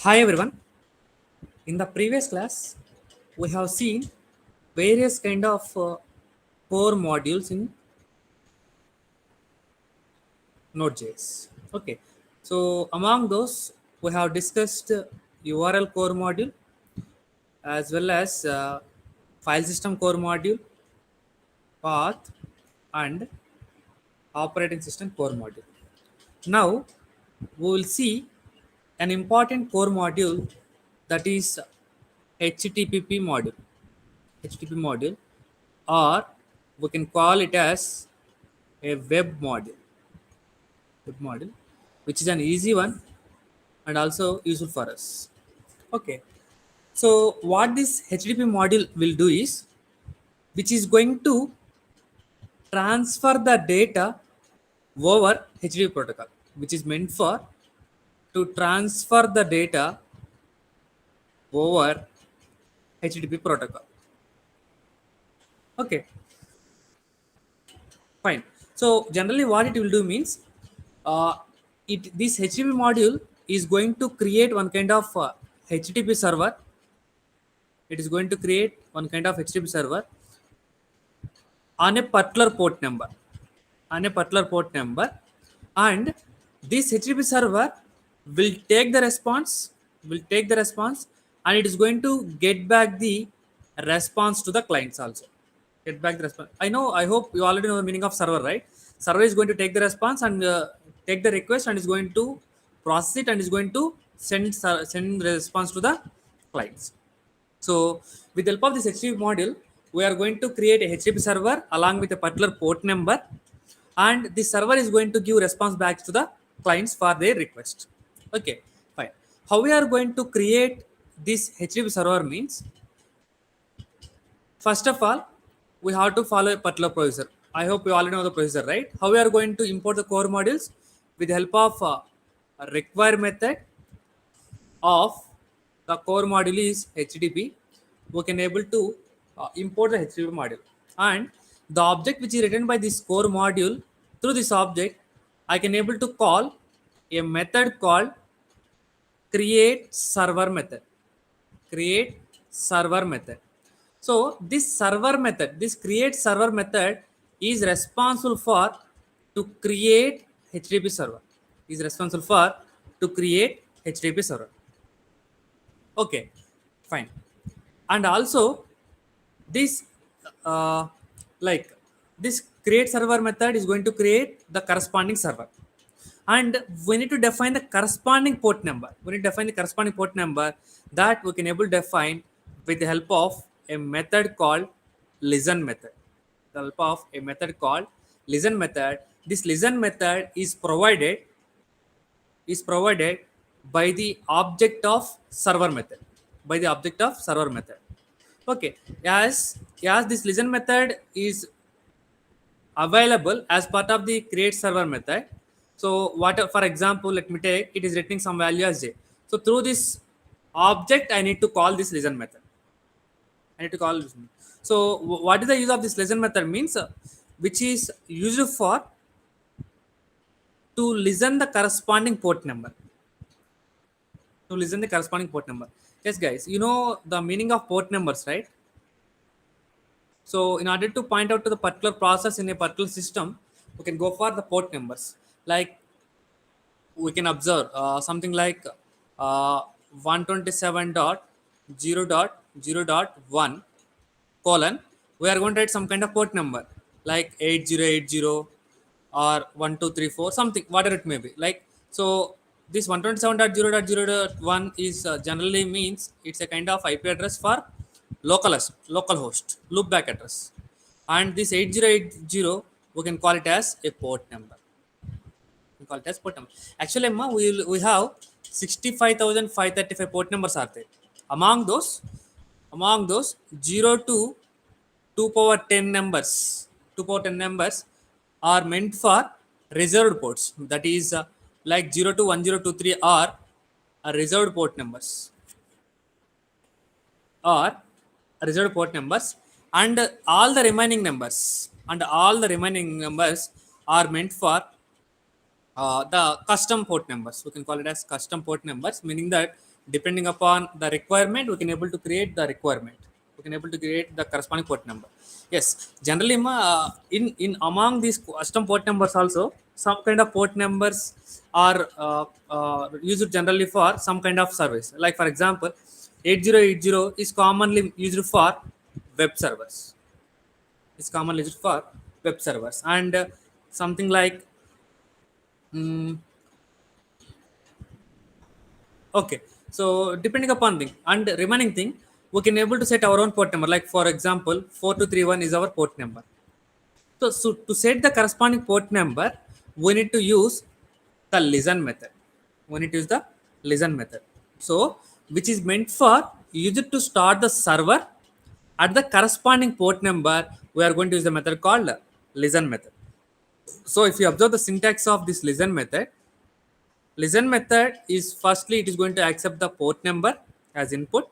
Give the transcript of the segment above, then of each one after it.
Hi everyone. In the previous class, we have seen various kind of core modules in Node.js. Okay. So among those, we have discussed URL core module as well as file system core module, path, and operating system core module. Now we will see an important core module, that is HTTP module. HTTP module, or we can call it as a web module, which is an easy one and also useful for us. Okay, so what this HTTP module will do is, which is going to transfer the data over HTTP protocol, which is meant for to transfer the data over HTTP protocol. Okay, fine. So generally, what it will do means, uh, this HTTP module is going to create one kind of HTTP server. It is going to create one kind of HTTP server on a particular port number, on a particular port number, and this HTTP server will take the response, and it is going to get back the response to the clients also. Get back the response. I hope you already know the meaning of server, right? Server is going to take the response and take the request and is going to process it and is going to send the response to the clients. So with the help of this HTTP module, we are going to create a HTTP server along with a particular port number, and the server is going to give response back to the clients for their request. Okay, fine. How we are going to create this HTTP server means, first of all, we have to follow a particular procedure. I hope you already know the procedure, right? How we are going to import the core modules with the help of a require method of the core module is HTTP. We can able to import the HTTP module, and the object which is written by this core module, through this object I can able to call a method called create server method. Create server method. So this create server method is responsible for to create HTTP server. Is responsible for to create HTTP server. Okay, fine. And also this uh, like this create server method is going to create the corresponding server, and we need to define the corresponding port number. We need to define the corresponding port number, that we can able to define with the help of a method called listen method. The help of a method called listen method. This listen method is provided by the object of server method. By the object of server method. Okay, as this listen method is available as part of the create server method. So what, for example, let me take, it is returning some value as j. So through this object I need to call this listen method. I need to call this. So what is the use of this listen method means, which is used for to listen the corresponding port number. To listen the corresponding port number. Yes, guys, you know the meaning of port numbers, right? So in order to point out to the particular process in a particular system, we can go for the port numbers. Like we can observe something like 127.0.0.1 colon. We are going to write some kind of port number like 8080 or 1234, something, whatever it may be. Like, so this 127.0.0.1 is generally means it's a kind of IP address for local host loopback address, and this 8080 we can call it as a port number. We call it as port number. Actually, Amma, we have 65,535 port numbers are there. Among those, among those 0 to 2 power 10 numbers, 2 power 10 numbers are meant for reserved ports. That is like 0 to 1023 are reserved port numbers, or reserved port numbers, and all the remaining numbers are meant for the custom port numbers. We can call it as custom port numbers, meaning that Depending upon the requirement, we can able to create the requirement. We can able to create the corresponding port number. Yes, generally, in among these custom port numbers also, some kind of port numbers are used generally for some kind of service. Like for example, 8080 is commonly used for web servers. It's commonly used for web servers, and something like mm, okay. So depending upon thing and remaining thing, we can able to set our own port number. Like for example, 4231 is our port number. So to set the corresponding port number, we need to use the listen method. We need to use the listen method. So which is meant for user to start the server at the corresponding port number. We are going to use the method called listen method. So if you observe the syntax of this listen method, listen method is firstly it is going to accept the port number as input,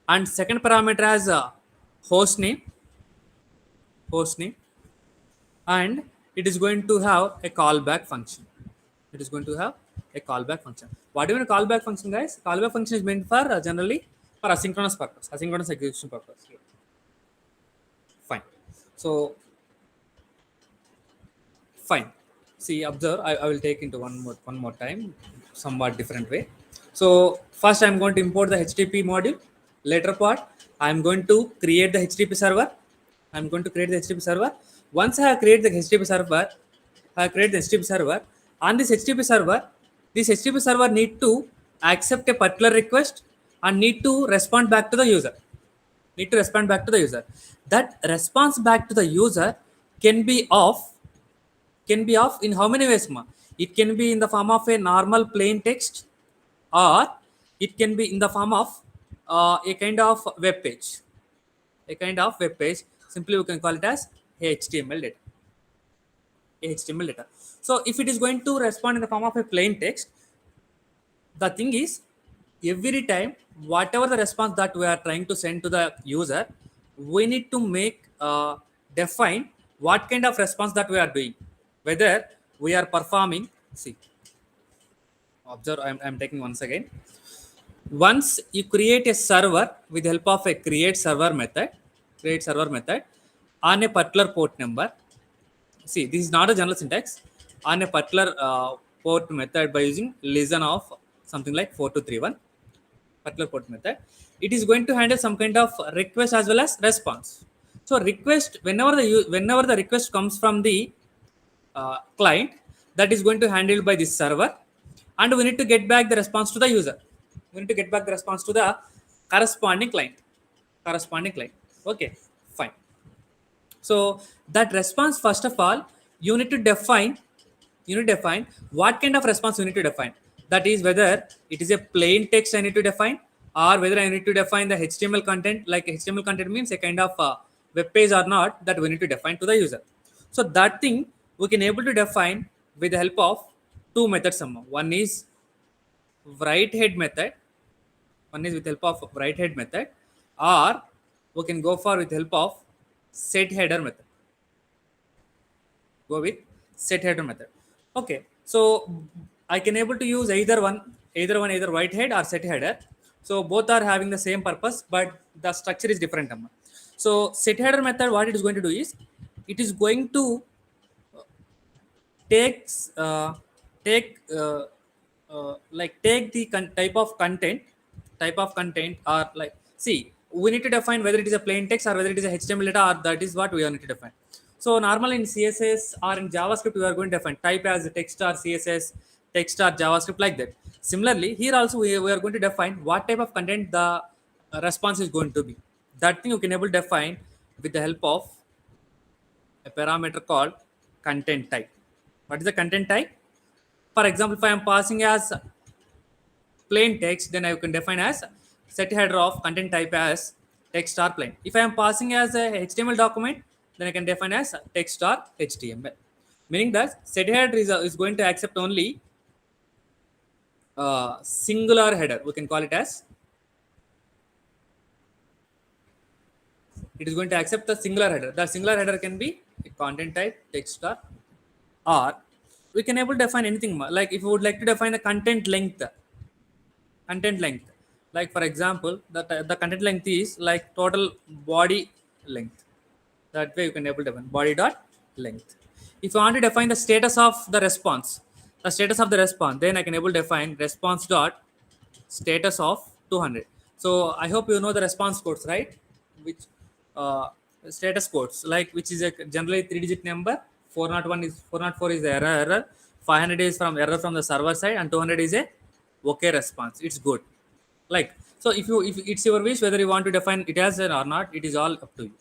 and second parameter as a host name, host name, and it is going to have a callback function. It is going to have a callback function. What do you mean callback function, guys? Callback function is meant for generally for asynchronous purpose, asynchronous execution purpose. Fine. So fine. See, observe. I will take into one more time, somewhat different way. So first, I'm going to import the HTTP module. Later part, I'm going to create the HTTP server. I'm going to create the HTTP server. Once I have created the HTTP server, I have created the HTTP server. On this HTTP server need to accept a particular request and need to respond back to the user. Need to respond back to the user. That response back to the user can be of in how many ways, ma? It can be in the form of a normal plain text, or it can be in the form of a kind of web page. A kind of web page. Simply, we can call it as HTML data. HTML data. So, if it is going to respond in the form of a plain text, the thing is, every time, whatever the response that we are trying to send to the user, we need to make define what kind of response that we are doing, whether we are performing. See, observe, I'm taking once again. Once you create a server with the help of a create server method on a particular port number. See, this is not a general syntax. On a particular port method by using listen of something like 4231 particular port method, it is going to handle some kind of request as well as response. So request, whenever the request comes from the client, that is going to handle by this server, and we need to get back the response to the user. We need to get back the response to the corresponding client. Okay, fine. So that response, first of all, you need to define what kind of response you need to define. That is whether it is a plain text I need to define, or whether I need to define the HTML content. Like HTML content means a kind of web page or not, that we need to define to the user. So that thing we can able to define with the help of two methods somehow. One is write head method. One is with help of write head method, or we can go for with help of set header method. Go with set header method. Okay, so I can able to use either write head or set header. So both are having the same purpose, but the structure is different. So set header method, what it is going to do is, it is going to takes take take the type of content, or like, see, we need to define whether it is a plain text or whether it is a HTML data, or that is what we are need to define. So normally in CSS or in JavaScript, we are going to define type as text or CSS, text or JavaScript, like that. Similarly, here also we are going to define what type of content the response is going to be. That thing you can able to define with the help of a parameter called content type. What is the content type? For example, if I am passing as plain text, then I can define as set header of content type as text or plain. If I am passing as a HTML document, then I can define as text or HTML. Meaning that set header is going to accept only singular header. We can call it as, it is going to accept the singular header. The singular header can be a content type, text, or we can able to define anything. Like if you would like to define the content length, content length. Like for example, the content length is like total body length. That way you can able to define body dot length. If you want to define the status of the status of the response, then I can able to define response dot status of 200. So I hope you know the response codes, right? Which uh, status codes, like which is a generally 3-digit number. 401 is 404 is the error. 500 is from error from the server side, and 200 is a okay response. It's good. Like so, if it's your wish whether you want to define it as an or not, it is all up to you.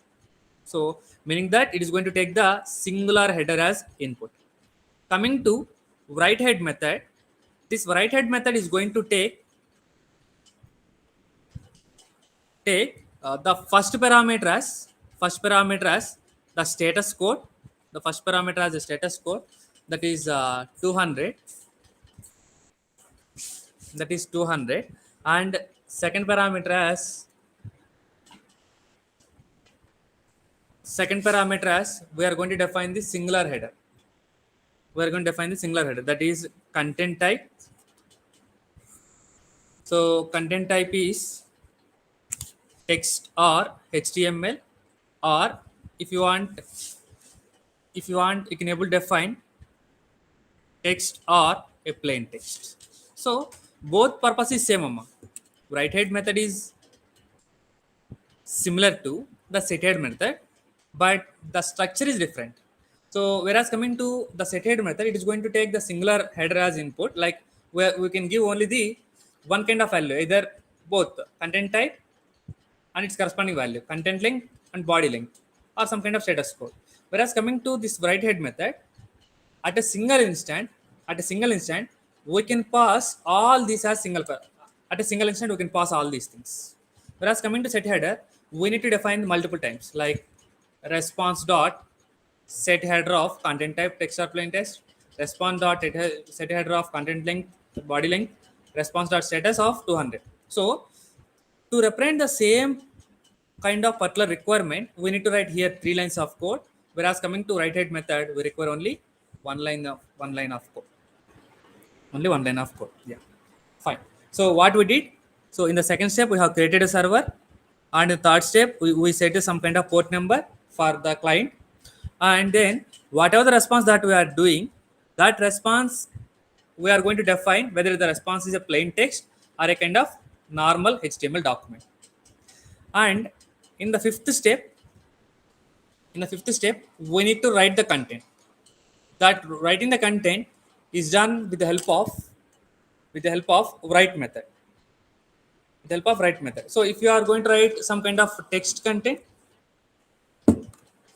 So meaning that it is going to take the singular header as input. Coming to write head method, this write head method is going to take the first parameter as the status code. The first parameter as the status code, that is 200. That is 200, and second parameter as we are going to define the singular header. We are going to define the singular header, that is content type. So content type is text or HTML, or if you want, you can able to define text or a plain text. So both purpose is same, amma. Write head method is similar to the set head method, but the structure is different. So whereas coming to the set head method, it is going to take the singular header as input, like where we can give only the one kind of value, either both content type and its corresponding value, content length and body length, or some kind of status code. Whereas coming to this write head method, at a single instant, we can pass all these as at a single instant we can pass all these things. Whereas coming to set header, we need to define multiple times, like response dot set header of content type text or plain text, response dot set header of content length body length, response dot status of 200. So to represent the same kind of particular requirement, we need to write here 3 lines of code. Whereas coming to write head method, we require only one line of code. Only one line of code. Yeah, fine. So what we did? So in the second step, we have created a server, and in the third step, we set some kind of port number for the client, and then whatever the response that we are doing, that response we are going to define whether the response is a plain text or a kind of normal HTML document. And in the fifth step, we need to write the content. That writing the content is done with the help of write method. With the help of write method. So if you are going to write some kind of text content,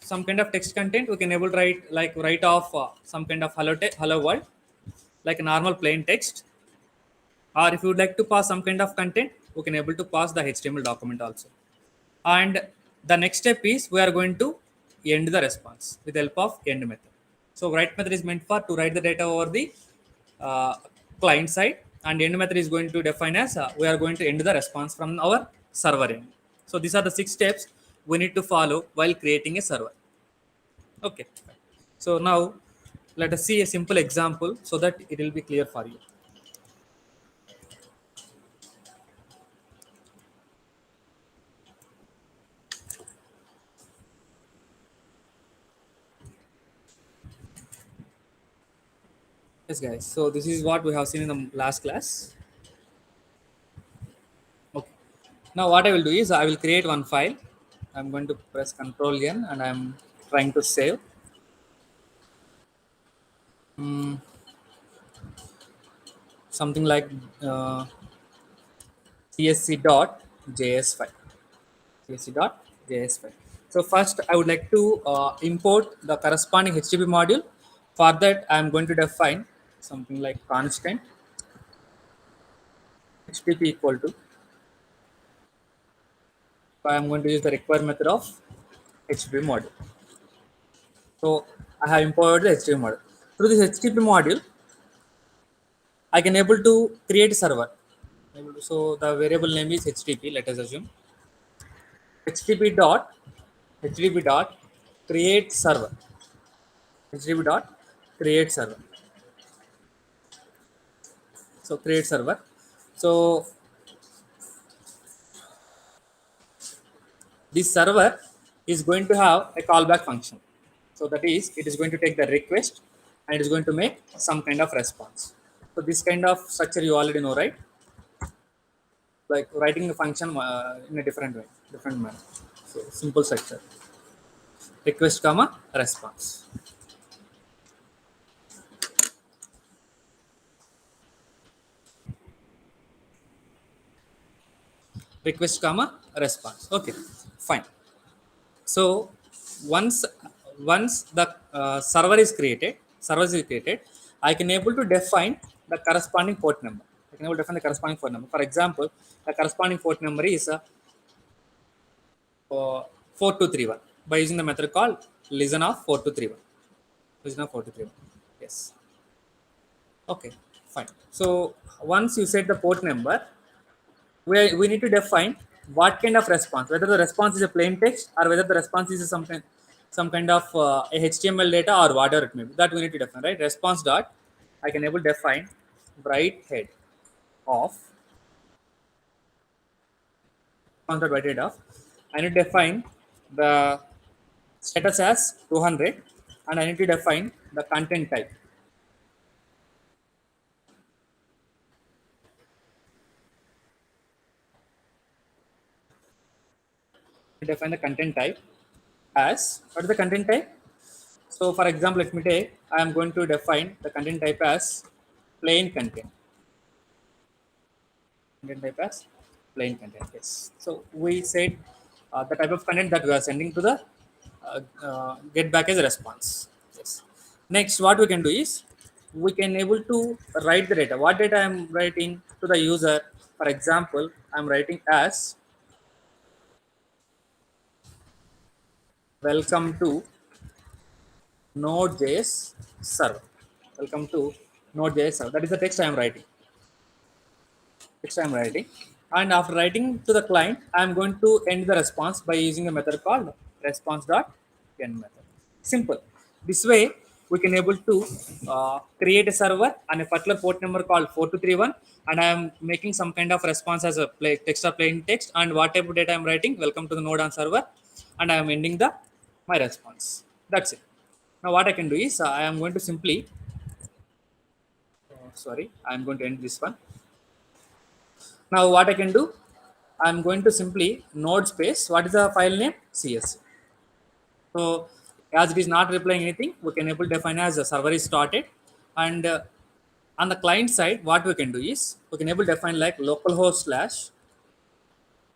we can able to write off some kind of hello world, like a normal plain text. Or if you would like to pass some kind of content, we can able to pass the HTML document also. And the next step is we are going to end the response with the help of end method. So write method is meant for to write the data over the uh, client side, and end method is going to define as we are going to end the response from our server end. So these are the 6 steps we need to follow while creating a server. Okay. So now let us see a simple example so that it will be clear for you. Yes, guys. So this is what we have seen in the last class. Okay. Now what I will do is I will create one file. I'm going to press Control N and I'm trying to save. Something like csc.js file. csc.js file. So first I would like to import the corresponding HTTP module. For that I am going to define something like constant HTTP equal to. So I am going to use the required method of HTTP module. So I have imported the HTTP module. Through this HTTP module, I can able to create a server. So the variable name is HTTP. Let us assume HTTP dot create server. HTTP dot create server. So create server. So this server is going to have a callback function. So that is, it is going to take the request and it is going to make some kind of response. So this kind of structure you already know, right? Like writing a function in a different way, different manner. So simple structure: request comma response. Request comma response. Okay, fine. So once the server is created, I can able to define the corresponding port number. I can able to define the corresponding port number. For example, the corresponding port number is 4231 by using the method called listen of 4231. Listen of 4231. Yes. Okay, fine. So once you set the port number, we need to define what kind of response, whether the response is a plain text or whether the response is some kind of a HTML data or whatever it may be. That we need to define, right? Response dot, I can able to define write head of, response dot write head of. I need to define the status as 200 and I need to define the content type. Define the content type as, what is the content type? So for example, let me take, I am going to define the content type as plain content. Content type as plain content. Yes. So we said the type of content that we are sending to the get back as a response. Yes. Next, what we can do is we can able to write the data. What data I am writing to the user? For example, I am writing as welcome to Node.js server. Welcome to Node.js server. That is the text I am writing. Text I am writing. And after writing to the client, I am going to end the response by using a method called response.end method. Simple. This way, we can able to create a server and a particular port number called 4231, and I am making some kind of response as a text or plain text, and what type of data I am writing, welcome to the node on server, and I am ending the my response. That's it. Now what I can do is I am going to simply sorry, I am going to end this one. Now what I can do, I am going to simply node space, what is the file name? CSV. So as it is not replying anything, we can able to define as the server is started, and on the client side, what we can do is we can able to define like localhost slash,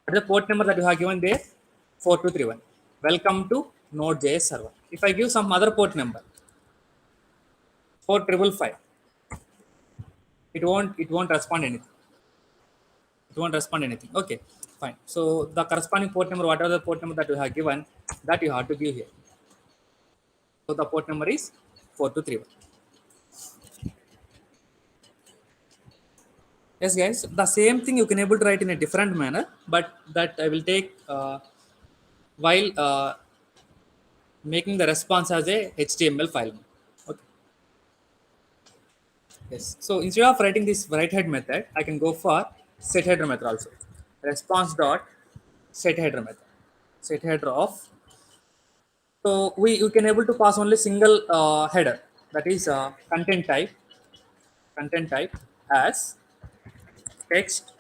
what is the port number that you have given there? 4231. Welcome to Node.js server. If I give some other port number, 4555, it won't respond anything. It won't respond anything. Okay, fine. So the corresponding port number, whatever the port number that you have given, that you have to give here. So the port number is 4231. Yes, guys. The same thing you can able to write in a different manner, but that I will take while making the response as a HTML file. Okay. Yes. So instead of writing this write head method, I can go for set header method also. Response dot set header method. Set header of. So we can able to pass only single header, that is content type as text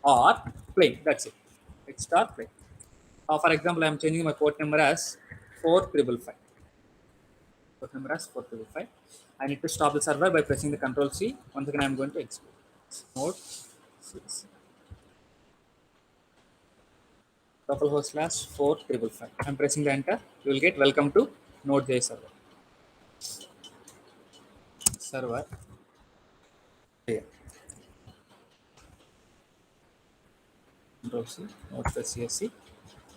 or plain. That's it. Text or plain. For example, I am changing my port number as 4555. Port number as 4555. I need to stop the server by pressing the Control C. Once again, I am going to execute. Node 6. Localhost slash 4555. I am pressing the enter. You will get welcome to Node.js server. Server. Here. Control C. Node plus CSC.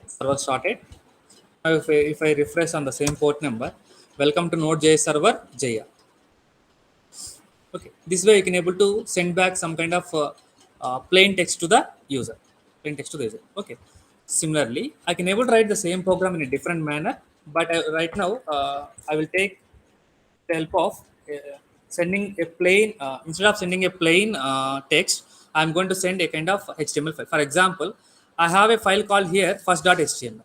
Server started. Now if I refresh on the same port number, welcome to Node.js server Jaya. Okay, this way you can able to send back some kind of plain text to the user. Plain text to the user. Okay. Similarly, I can able to write the same program in a different manner, but right now I will take the help of sending a plain instead of sending a plain text, I'm going to send a kind of HTML file. For example, I have a file called here first.html.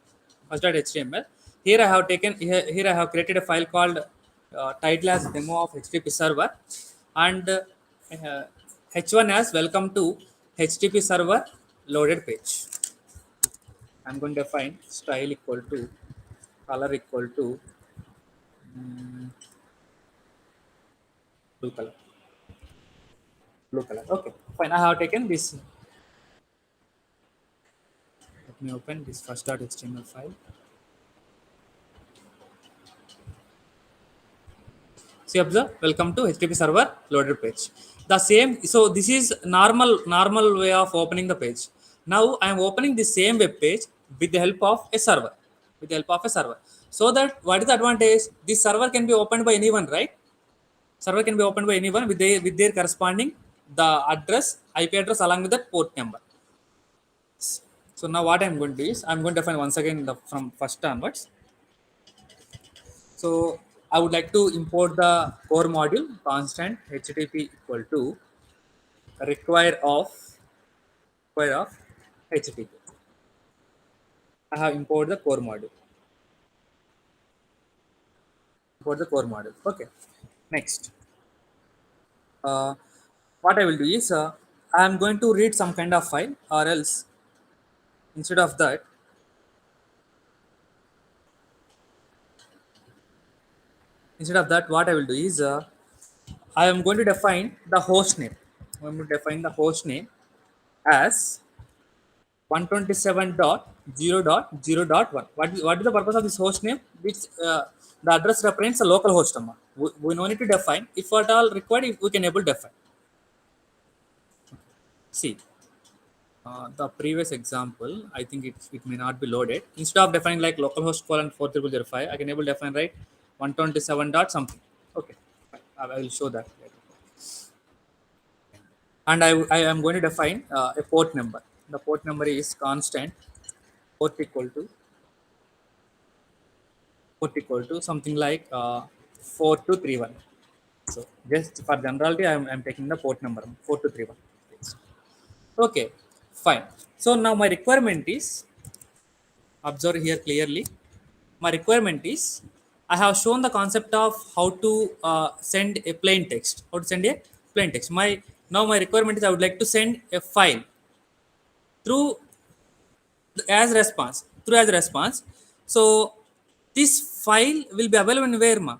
first.html. Here I have taken here I have created a file called title as demo of HTTP server, and h1 as welcome to HTTP server loaded page. I'm going to define style equal to color equal to blue color. Blue color. Okay, fine. I have taken this. Let me open this first.html file. See, observe, welcome to HTTP server loaded page. The same, so this is normal way of opening the page. Now I am opening the same web page with the help of a server, with the help of a server. So that what is the advantage? This server can be opened by anyone, right? Server can be opened by anyone with their corresponding the address, IP address along with the port number. So now what I'm going to do is I'm going to define once again from first onwards. So I would like to import the core module constant HTTP equal to require of HTTP. I have imported the core module. Import the core module. Okay. Next, uh, what I will do is I am going to read some kind of file, or else instead of that, what I will do is I am going to define the host name. I'm going to define the host name as 127.0.0.1. What is the purpose of this host name? Which the address represents a local host number. We no need to define. If at all required, we can able to define. See, the previous example, I think it may not be loaded. Instead of defining like localhost colon 4005, I can able to define right 127 dot something. Okay, I will show that later. And I am going to define a port number. The port number is constant port equal to something like 4231. So just for generality, I'm taking the port number 4231. Okay, fine. So now my requirement is, observe here clearly. My requirement is I have shown the concept of how to send a plain text. How to send a plain text. My requirement is I would like to send a file through as response. So this file will be available in where ma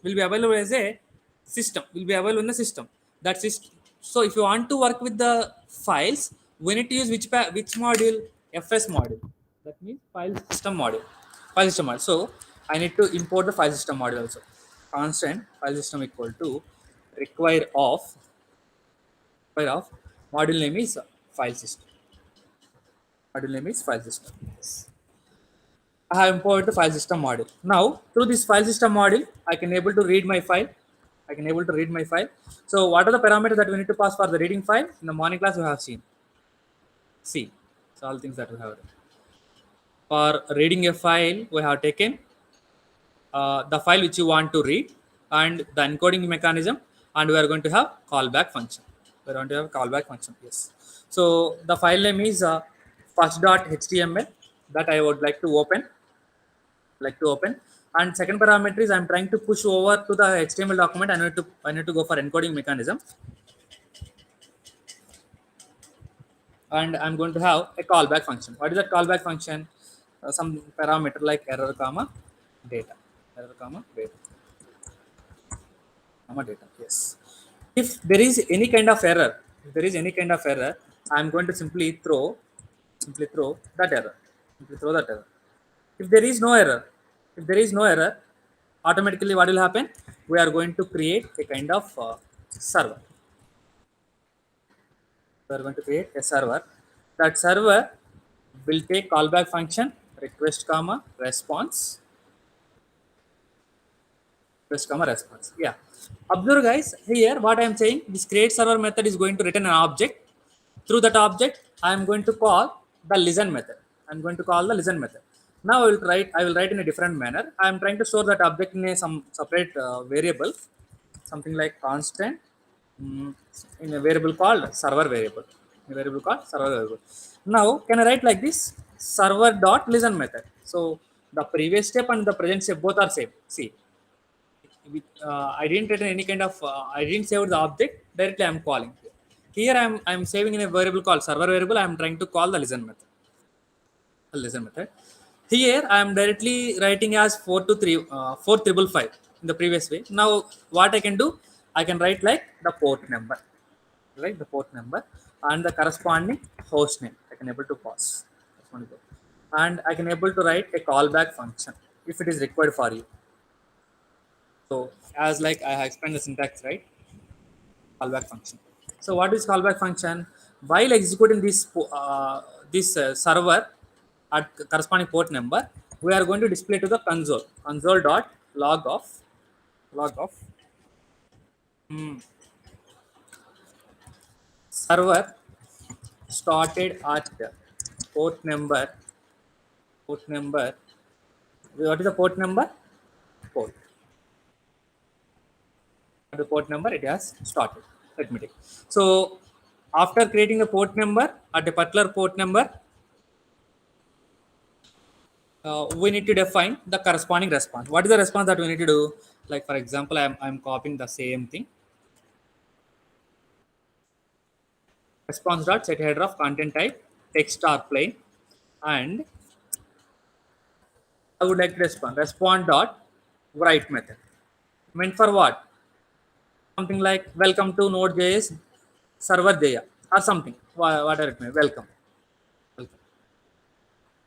will be available as a system, will be available in the system. That's it. So if you want to work with the files, we need to use which module? FS module. That means file system module. So I need to import the file system module also. Constant file system equal to require of module name is file system. Module name is file system. Yes. I have imported the file system module. Now, through this file system module, I can able to read my file. So, what are the parameters that we need to pass for the reading file? In the morning class, we have seen. See, so all things that we have. For reading a file, we have taken the file which you want to read and the encoding mechanism, and we are going to have callback function. Yes. So the file name is first.html that I would like to open. And second parameter is I'm trying to push over to the HTML document. I need to go for encoding mechanism, and I'm going to have a callback function. What is that callback function? Some parameter like error comma data. Yes. If there is any kind of error, I'm going to simply throw that error. If there is no error, automatically what will happen? We are going to create a kind of server. We are going to create a server. That server will take callback function request comma response. Yeah. Observe guys, here what I am saying, this create server method is going to return an object. Through that object, I am going to call the listen method. Now I will write in a different manner. I am trying to store that object in some separate variable, something like constant, in a variable called server variable. Now can I write like this server dot listen method? So The previous step and the present step both are same. See, I didn't return any kind of I didn't save the object directly. I'm calling here. I'm saving in a variable called server variable. I'm trying to call the listen method. Listen method. Here I am directly writing as 435 in the previous way. Now what I can do, I can write like the port number, right? The port number and the corresponding host name. I can able to pause. That's one go. And I can able to write a callback function if it is required for you. So as like I have explained the syntax, right? Callback function. So what is callback function? While executing this server at corresponding port number, we are going to display to the console dot log of hmm, server started at port number port number. What is the port number? Port. The port number it has started. Let me take. So after creating the port number at a particular port number, we need to define the corresponding response. What is the response that we need to do? Like for example, I'm copying the same thing. Response dot set header of content type text or plain, and I would like to respond dot write method. Meant for what? Something like welcome to Node.js server Jaya or something. Whatever it may. Welcome. Welcome.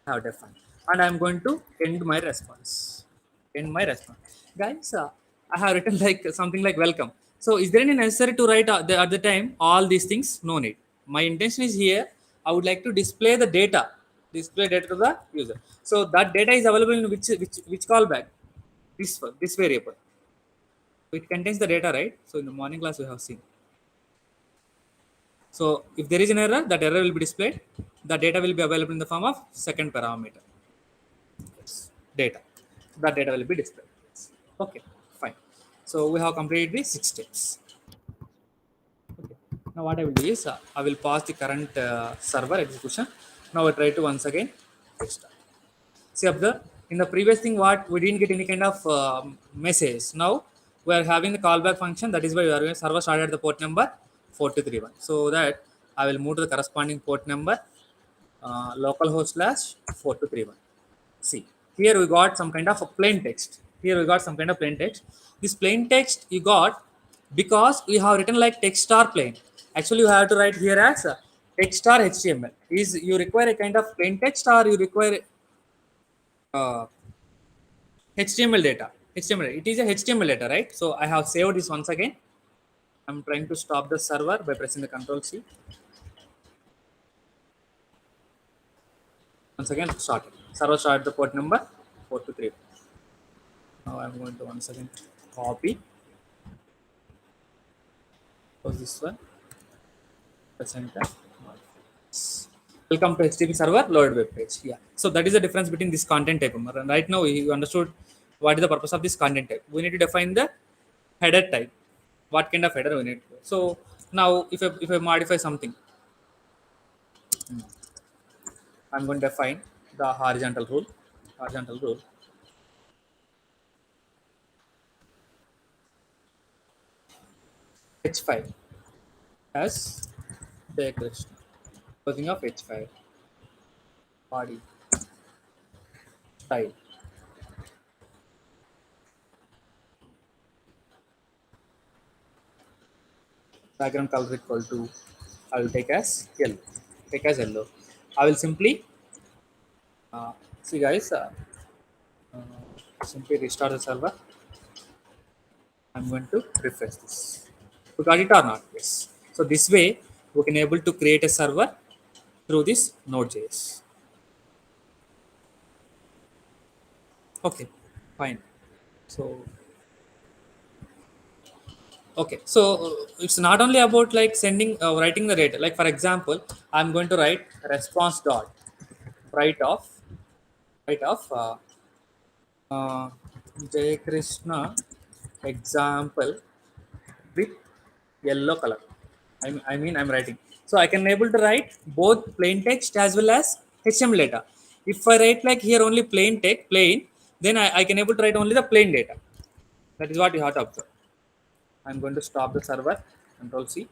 I have defined, and I'm going to end my response. End my response, guys. I have written like something like welcome. So, is there any necessary to write at the time all these things? No need. My intention is here. I would like to display data to the user. So that data is available in which callback? This variable. It contains the data, right? So in the morning class we have seen. So if there is an error, that error will be displayed. The data will be available in the form of second parameter. Yes, data. That data will be displayed. Okay, fine. So we have completed the 6 steps. Okay. Now what I will do is I will pause the current server execution. Now I try to once again restart. See observe in the previous thing what we didn't get any kind of message. Now we are having the callback function. That is why we are going server started at the port number 4231. So that I will move to the corresponding port number localhost / 4231. See here we got some kind of a plain text. Here we got some kind of plain text. This plain text you got because we have written like text or plain. Actually you have to write here as text or HTML. Is you require a kind of plain text or you require HTML data. HTML. It is a HTML data, right? So I have saved this once again. I'm trying to stop the server by pressing the Control C. Once again, started. Server started the port number 423. Now I'm going to once again copy. Close this one. Press enter. Welcome to HTTP server loaded web page. Yeah. So that is the difference between this content type. And right now we understood what is the purpose of this content type. We need to define the header type. What kind of header we need. So now if I modify something, I'm going to define the horizontal rule. Horizontal rule. H5 as Jayakrish. Closing of H5. Body. Style. Background color equal to I will take as yellow. Take as yellow. I will simply see guys. Simply restart the server. I'm going to refresh this. We got it or not? Yes. So this way we can able to create a server through this Node.js. Okay, fine. So okay, so it's not only about like sending writing the data. Like for example, I'm going to write response dot write of Jay Krishna example with yellow color. I mean I'm writing. So I can able to write both plain text as well as HTML data. If I write like here only plain, then I can able to write only the plain data. That is what you have to observe. I'm going to stop the server, Control C,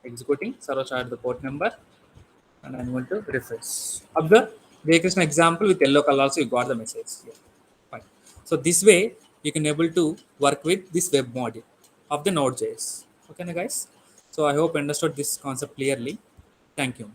executing, server started the port number, and I'm going to refresh. Observe, there is an example with yellow color also, you got the message here. Fine. So this way, you can able to work with this web module of the Node.js. Okay, guys? So I hope you understood this concept clearly. Thank you.